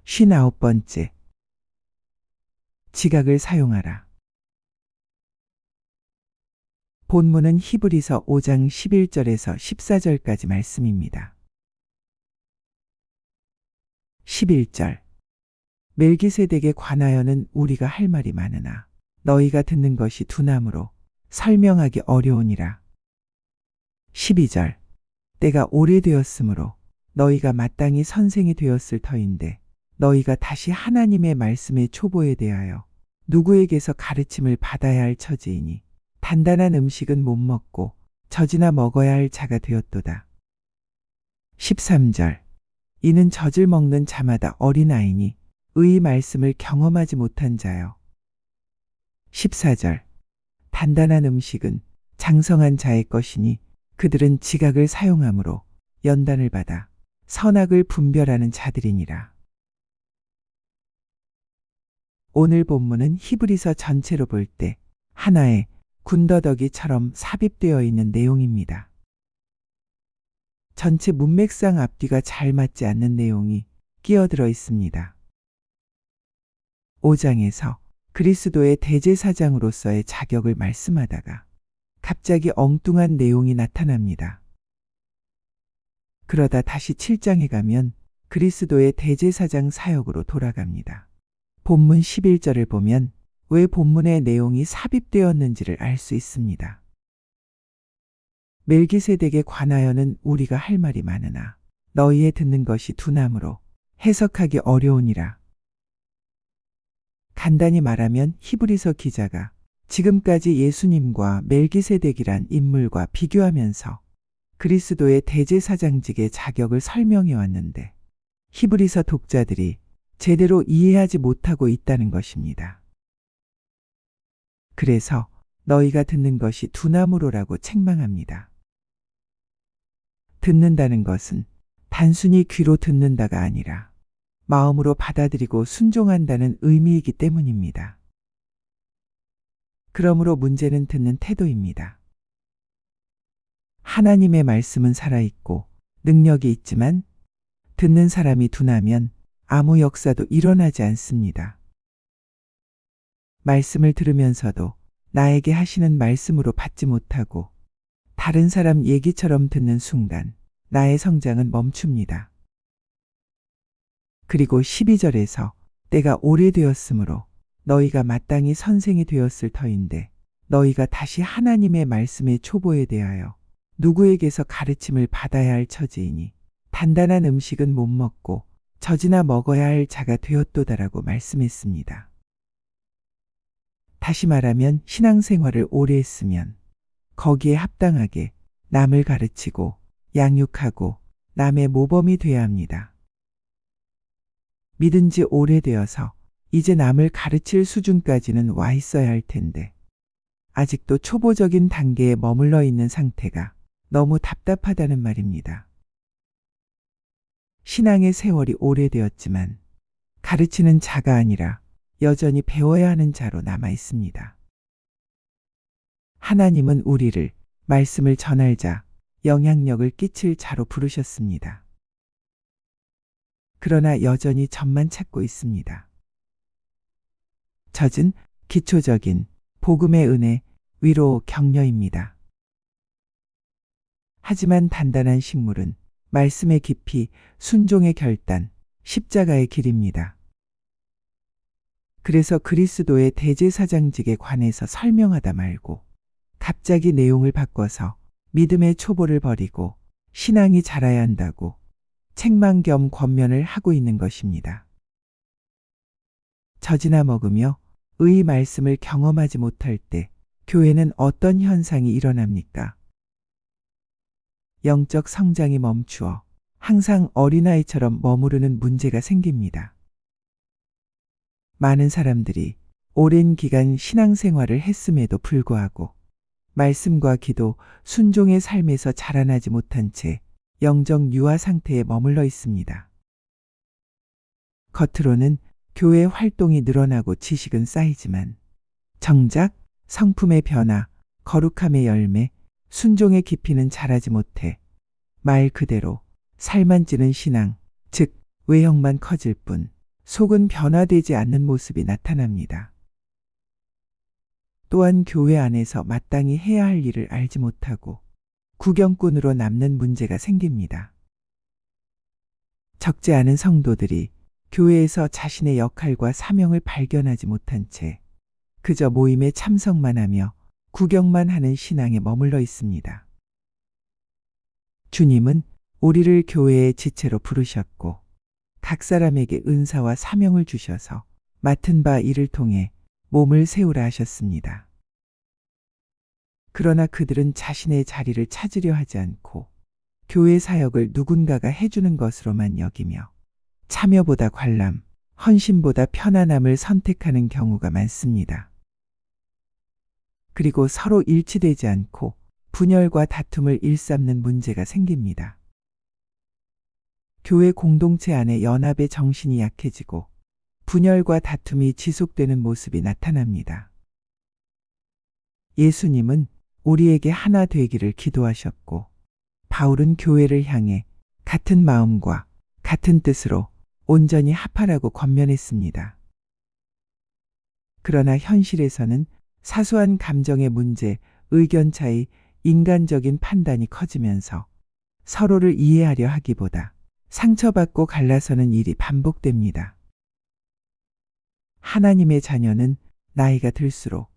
59번째. 지각을 사용하라. 본문은 히브리서 5장 11절에서 14절까지 말씀입니다. 11절. 멜기세덱에 관하여는 우리가 할 말이 많으나 너희가 듣는 것이 두나무로 설명하기 어려우니라. 12절. 때가 오래되었으므로 너희가 마땅히 선생이 되었을 터인데 너희가 다시 하나님의 말씀의 초보에 대하여 누구에게서 가르침을 받아야 할 처지이니 단단한 음식은 못 먹고 젖이나 먹어야 할 자가 되었도다. 13절. 이는 젖을 먹는 자마다 어린아이니 의의 말씀을 경험하지 못한 자요. 14절. 단단한 음식은 장성한 자의 것이니 그들은 지각을 사용함으로 연단을 받아 선악을 분별하는 자들이니라. 오늘 본문은 히브리서 전체로 볼 때 하나의 군더더기처럼 삽입되어 있는 내용입니다. 전체 문맥상 앞뒤가 잘 맞지 않는 내용이 끼어들어 있습니다. 5장에서 그리스도의 대제사장으로서의 자격을 말씀하다가 갑자기 엉뚱한 내용이 나타납니다. 그러다 다시 7장에 가면 그리스도의 대제사장 사역으로 돌아갑니다. 본문 11절을 보면 왜 본문의 내용이 삽입되었는지를 알 수 있습니다. 멜기세덱에 관하여는 우리가 할 말이 많으나 너희의 듣는 것이 두나무로 해석하기 어려우니라. 간단히 말하면 히브리서 기자가 지금까지 예수님과 멜기세덱이란 인물과 비교하면서 그리스도의 대제사장직의 자격을 설명해 왔는데 히브리서 독자들이 제대로 이해하지 못하고 있다는 것입니다. 그래서 너희가 듣는 것이 두나무로라고 책망합니다. 듣는다는 것은 단순히 귀로 듣는다가 아니라 마음으로 받아들이고 순종한다는 의미이기 때문입니다. 그러므로 문제는 듣는 태도입니다. 하나님의 말씀은 살아있고 능력이 있지만 듣는 사람이 둔하면 아무 역사도 일어나지 않습니다. 말씀을 들으면서도 나에게 하시는 말씀으로 받지 못하고 다른 사람 얘기처럼 듣는 순간 나의 성장은 멈춥니다. 그리고 12절에서 때가 오래되었으므로 너희가 마땅히 선생이 되었을 터인데 너희가 다시 하나님의 말씀의 초보에 대하여 누구에게서 가르침을 받아야 할 처지이니 단단한 음식은 못 먹고 젖이나 먹어야 할 자가 되었도다라고 말씀했습니다. 다시 말하면 신앙생활을 오래 했으면 거기에 합당하게 남을 가르치고 양육하고 남의 모범이 돼야 합니다. 믿은 지 오래되어서 이제 남을 가르칠 수준까지는 와 있어야 할 텐데 아직도 초보적인 단계에 머물러 있는 상태가 너무 답답하다는 말입니다. 신앙의 세월이 오래되었지만 가르치는 자가 아니라 여전히 배워야 하는 자로 남아 있습니다. 하나님은 우리를 말씀을 전할 자, 영향력을 끼칠 자로 부르셨습니다. 그러나 여전히 젖만 찾고 있습니다. 젖은 기초적인 복음의 은혜, 위로, 격려입니다. 하지만 단단한 식물은 말씀의 깊이, 순종의 결단, 십자가의 길입니다. 그래서 그리스도의 대제사장직에 관해서 설명하다 말고 갑자기 내용을 바꿔서 믿음의 초보를 버리고 신앙이 자라야 한다고 책망 겸 권면을 하고 있는 것입니다. 젖이나 먹으며 의의 말씀을 경험하지 못할 때 교회는 어떤 현상이 일어납니까? 영적 성장이 멈추어 항상 어린아이처럼 머무르는 문제가 생깁니다. 많은 사람들이 오랜 기간 신앙생활을 했음에도 불구하고 말씀과 기도, 순종의 삶에서 자라나지 못한 채 영적 유아 상태에 머물러 있습니다. 겉으로는 교회 활동이 늘어나고 지식은 쌓이지만 정작 성품의 변화, 거룩함의 열매, 순종의 깊이는 자라지 못해 말 그대로 살만 찌는 신앙, 즉 외형만 커질 뿐 속은 변화되지 않는 모습이 나타납니다. 또한 교회 안에서 마땅히 해야 할 일을 알지 못하고 구경꾼으로 남는 문제가 생깁니다. 적지 않은 성도들이 교회에서 자신의 역할과 사명을 발견하지 못한 채 그저 모임에 참석만 하며 구경만 하는 신앙에 머물러 있습니다. 주님은 우리를 교회의 지체로 부르셨고 각 사람에게 은사와 사명을 주셔서 맡은 바 일을 통해 몸을 세우라 하셨습니다. 그러나 그들은 자신의 자리를 찾으려 하지 않고 교회 사역을 누군가가 해주는 것으로만 여기며 참여보다 관람, 헌신보다 편안함을 선택하는 경우가 많습니다. 그리고 서로 일치되지 않고 분열과 다툼을 일삼는 문제가 생깁니다. 교회 공동체 안에 연합의 정신이 약해지고 분열과 다툼이 지속되는 모습이 나타납니다. 예수님은 우리에게 하나 되기를 기도하셨고 바울은 교회를 향해 같은 마음과 같은 뜻으로 온전히 합하라고 권면했습니다. 그러나 현실에서는 사소한 감정의 문제, 의견 차이, 인간적인 판단이 커지면서 서로를 이해하려 하기보다 상처받고 갈라서는 일이 반복됩니다. 하나님의 자녀는 나이가 들수록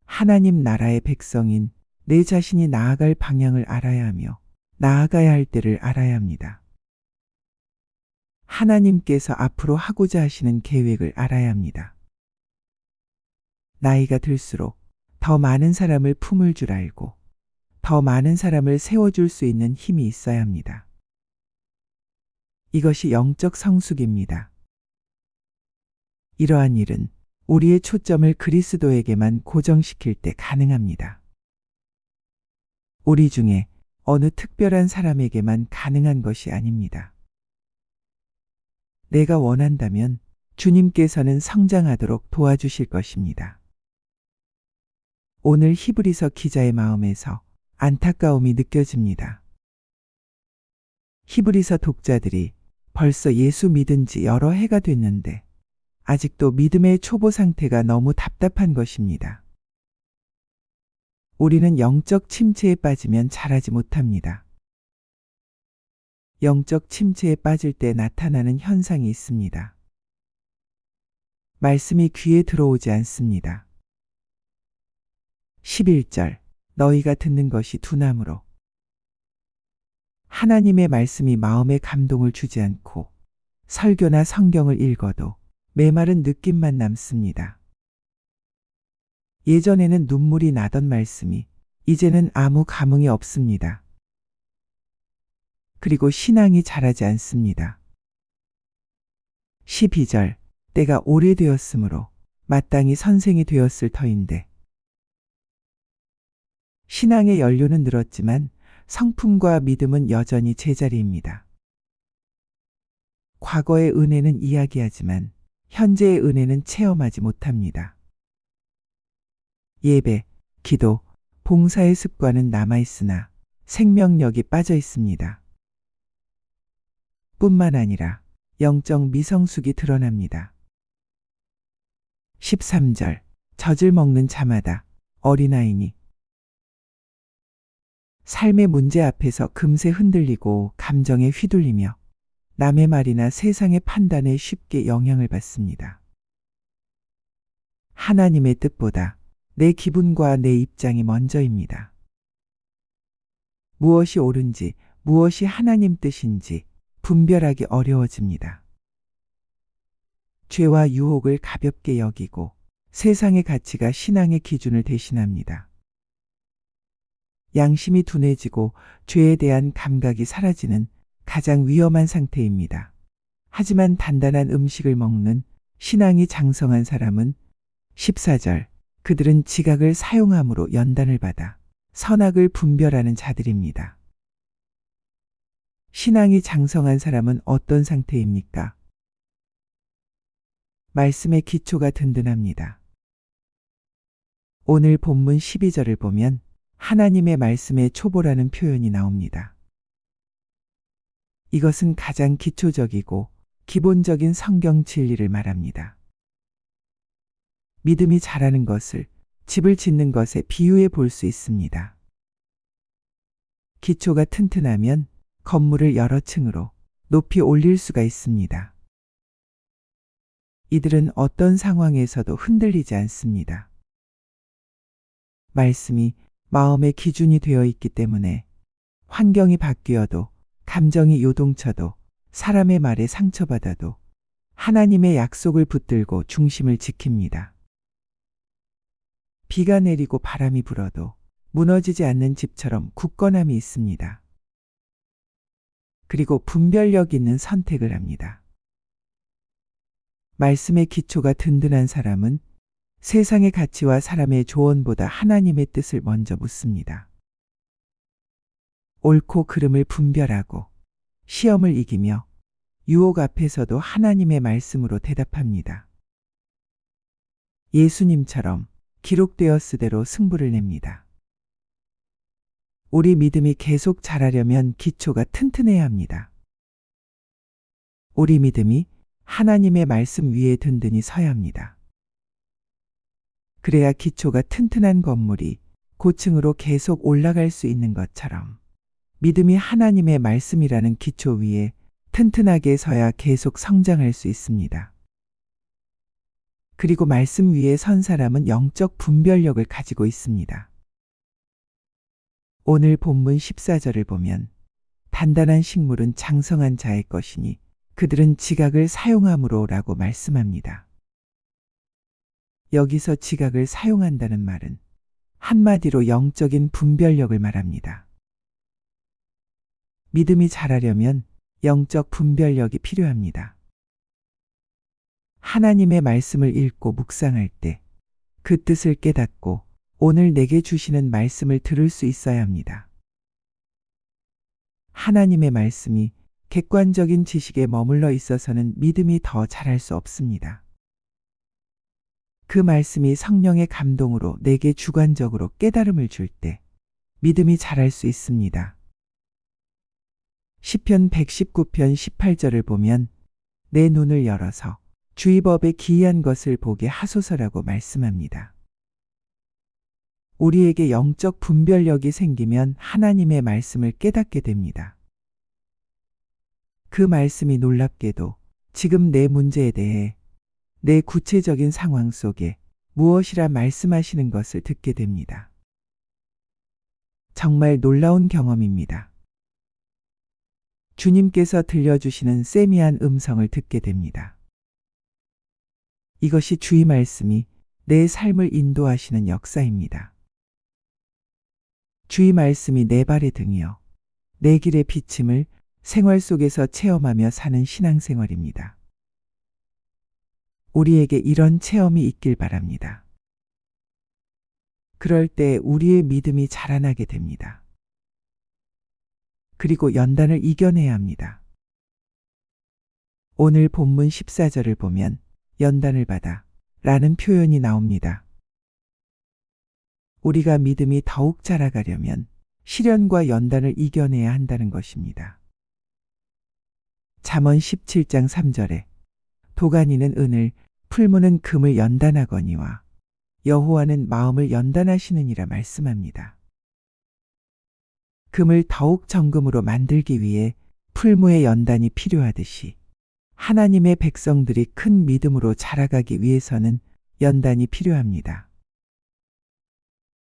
하나님 나라의 백성인 내 자신이 나아갈 방향을 알아야 하며 나아가야 할 때를 알아야 합니다. 하나님께서 앞으로 하고자 하시는 계획을 알아야 합니다. 나이가 들수록 더 많은 사람을 품을 줄 알고 더 많은 사람을 세워줄 수 있는 힘이 있어야 합니다. 이것이 영적 성숙입니다. 이러한 일은 우리의 초점을 그리스도에게만 고정시킬 때 가능합니다. 우리 중에 어느 특별한 사람에게만 가능한 것이 아닙니다. 내가 원한다면 주님께서는 성장하도록 도와주실 것입니다. 오늘 히브리서 기자의 마음에서 안타까움이 느껴집니다. 히브리서 독자들이 벌써 예수 믿은 지 여러 해가 됐는데 아직도 믿음의 초보 상태가 너무 답답한 것입니다. 우리는 영적 침체에 빠지면 자라지 못합니다. 영적 침체에 빠질 때 나타나는 현상이 있습니다. 말씀이 귀에 들어오지 않습니다. 11절 너희가 듣는 것이 둔함으로 하나님의 말씀이 마음에 감동을 주지 않고 설교나 성경을 읽어도 메마른 느낌만 남습니다. 예전에는 눈물이 나던 말씀이 이제는 아무 감흥이 없습니다. 그리고 신앙이 자라지 않습니다. 12절 때가 오래되었으므로 마땅히 선생이 되었을 터인데 신앙의 연료는 늘었지만 성품과 믿음은 여전히 제자리입니다. 과거의 은혜는 이야기하지만 현재의 은혜는 체험하지 못합니다. 예배, 기도, 봉사의 습관은 남아있으나 생명력이 빠져 있습니다. 뿐만 아니라 영적 미성숙이 드러납니다. 13절 젖을 먹는 자마다 어린아이니 삶의 문제 앞에서 금세 흔들리고 감정에 휘둘리며 남의 말이나 세상의 판단에 쉽게 영향을 받습니다. 하나님의 뜻보다 내 기분과 내 입장이 먼저입니다. 무엇이 옳은지, 무엇이 하나님 뜻인지 분별하기 어려워집니다. 죄와 유혹을 가볍게 여기고 세상의 가치가 신앙의 기준을 대신합니다. 양심이 둔해지고 죄에 대한 감각이 사라지는 가장 위험한 상태입니다. 하지만 단단한 음식을 먹는 신앙이 장성한 사람은 14절 그들은 지각을 사용함으로 연단을 받아 선악을 분별하는 자들입니다. 신앙이 장성한 사람은 어떤 상태입니까? 말씀의 기초가 든든합니다. 오늘 본문 12절을 보면 하나님의 말씀의 초보라는 표현이 나옵니다. 이것은 가장 기초적이고 기본적인 성경 진리를 말합니다. 믿음이 자라는 것을 집을 짓는 것에 비유해 볼 수 있습니다. 기초가 튼튼하면 건물을 여러 층으로 높이 올릴 수가 있습니다. 이들은 어떤 상황에서도 흔들리지 않습니다. 말씀이 마음의 기준이 되어 있기 때문에 환경이 바뀌어도, 감정이 요동쳐도, 사람의 말에 상처받아도 하나님의 약속을 붙들고 중심을 지킵니다. 비가 내리고 바람이 불어도 무너지지 않는 집처럼 굳건함이 있습니다. 그리고 분별력 있는 선택을 합니다. 말씀의 기초가 든든한 사람은 세상의 가치와 사람의 조언보다 하나님의 뜻을 먼저 묻습니다. 옳고 그름을 분별하고 시험을 이기며 유혹 앞에서도 하나님의 말씀으로 대답합니다. 예수님처럼 기록되었으대로 승부를 냅니다. 우리 믿음이 계속 자라려면 기초가 튼튼해야 합니다. 우리 믿음이 하나님의 말씀 위에 든든히 서야 합니다. 그래야 기초가 튼튼한 건물이 고층으로 계속 올라갈 수 있는 것처럼 믿음이 하나님의 말씀이라는 기초 위에 튼튼하게 서야 계속 성장할 수 있습니다. 그리고 말씀 위에 선 사람은 영적 분별력을 가지고 있습니다. 오늘 본문 14절을 보면 단단한 식물은 장성한 자의 것이니 그들은 지각을 사용함으로 라고 말씀합니다. 여기서 지각을 사용한다는 말은 한마디로 영적인 분별력을 말합니다. 믿음이 자라려면 영적 분별력이 필요합니다. 하나님의 말씀을 읽고 묵상할 때 그 뜻을 깨닫고 오늘 내게 주시는 말씀을 들을 수 있어야 합니다. 하나님의 말씀이 객관적인 지식에 머물러 있어서는 믿음이 더 자랄 수 없습니다. 그 말씀이 성령의 감동으로 내게 주관적으로 깨달음을 줄 때 믿음이 자랄 수 있습니다. 시편 119편 18절을 보면 내 눈을 열어서 주의 법에 기이한 것을 보게 하소서라고 말씀합니다. 우리에게 영적 분별력이 생기면 하나님의 말씀을 깨닫게 됩니다. 그 말씀이 놀랍게도 지금 내 문제에 대해 내 구체적인 상황 속에 무엇이라 말씀하시는 것을 듣게 됩니다. 정말 놀라운 경험입니다. 주님께서 들려주시는 세미한 음성을 듣게 됩니다. 이것이 주의 말씀이 내 삶을 인도하시는 역사입니다. 주의 말씀이 내 발의 등이요 내 길의 비침을 생활 속에서 체험하며 사는 신앙생활입니다. 우리에게 이런 체험이 있길 바랍니다. 그럴 때 우리의 믿음이 자라나게 됩니다. 그리고 연단을 이겨내야 합니다. 오늘 본문 14절을 보면 연단을 받아 라는 표현이 나옵니다. 우리가 믿음이 더욱 자라가려면 시련과 연단을 이겨내야 한다는 것입니다. 잠언 17장 3절에 도가니는 은을, 풀무는 금을 연단하거니와 여호와는 마음을 연단하시느니라 말씀합니다. 금을 더욱 정금으로 만들기 위해 풀무의 연단이 필요하듯이 하나님의 백성들이 큰 믿음으로 자라가기 위해서는 연단이 필요합니다.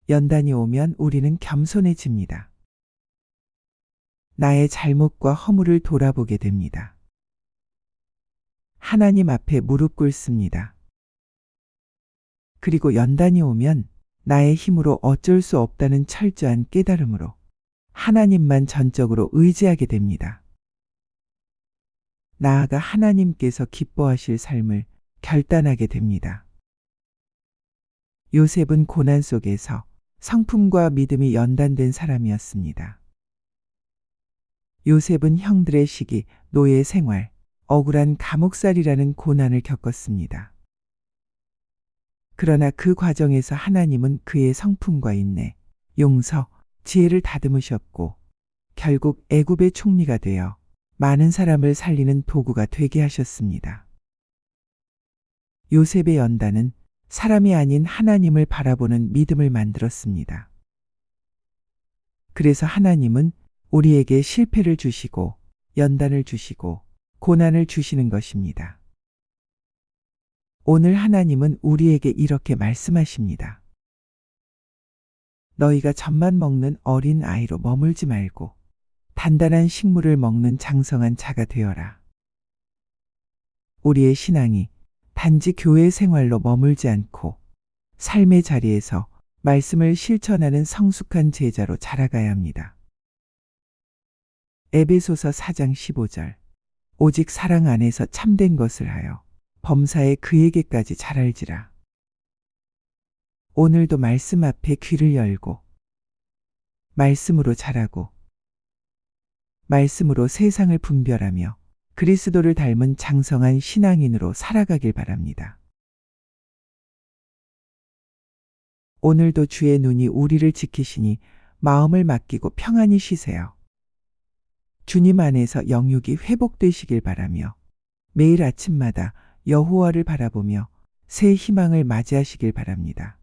연단이 오면 우리는 겸손해집니다. 나의 잘못과 허물을 돌아보게 됩니다. 하나님 앞에 무릎 꿇습니다. 그리고 연단이 오면 나의 힘으로 어쩔 수 없다는 철저한 깨달음으로 하나님만 전적으로 의지하게 됩니다. 나아가 하나님께서 기뻐하실 삶을 결단하게 됩니다. 요셉은 고난 속에서 성품과 믿음이 연단된 사람이었습니다. 요셉은 형들의 시기, 노예 생활, 억울한 감옥살이라는 고난을 겪었습니다. 그러나 그 과정에서 하나님은 그의 성품과 인내, 용서, 지혜를 다듬으셨고 결국 애굽의 총리가 되어 많은 사람을 살리는 도구가 되게 하셨습니다. 요셉의 연단은 사람이 아닌 하나님을 바라보는 믿음을 만들었습니다. 그래서 하나님은 우리에게 실패를 주시고 연단을 주시고 고난을 주시는 것입니다. 오늘 하나님은 우리에게 이렇게 말씀하십니다. 너희가 젖만 먹는 어린 아이로 머물지 말고 단단한 식물을 먹는 장성한 자가 되어라. 우리의 신앙이 단지 교회 생활로 머물지 않고 삶의 자리에서 말씀을 실천하는 성숙한 제자로 자라가야 합니다. 에베소서 4장 15절. 오직 사랑 안에서 참된 것을 하여 범사에 그에게까지 잘 알지라. 오늘도 말씀 앞에 귀를 열고 말씀으로 자라고 말씀으로 세상을 분별하며 그리스도를 닮은 장성한 신앙인으로 살아가길 바랍니다. 오늘도 주의 눈이 우리를 지키시니 마음을 맡기고 평안히 쉬세요. 주님 안에서 영육이 회복되시길 바라며 매일 아침마다 여호와를 바라보며 새 희망을 맞이하시길 바랍니다.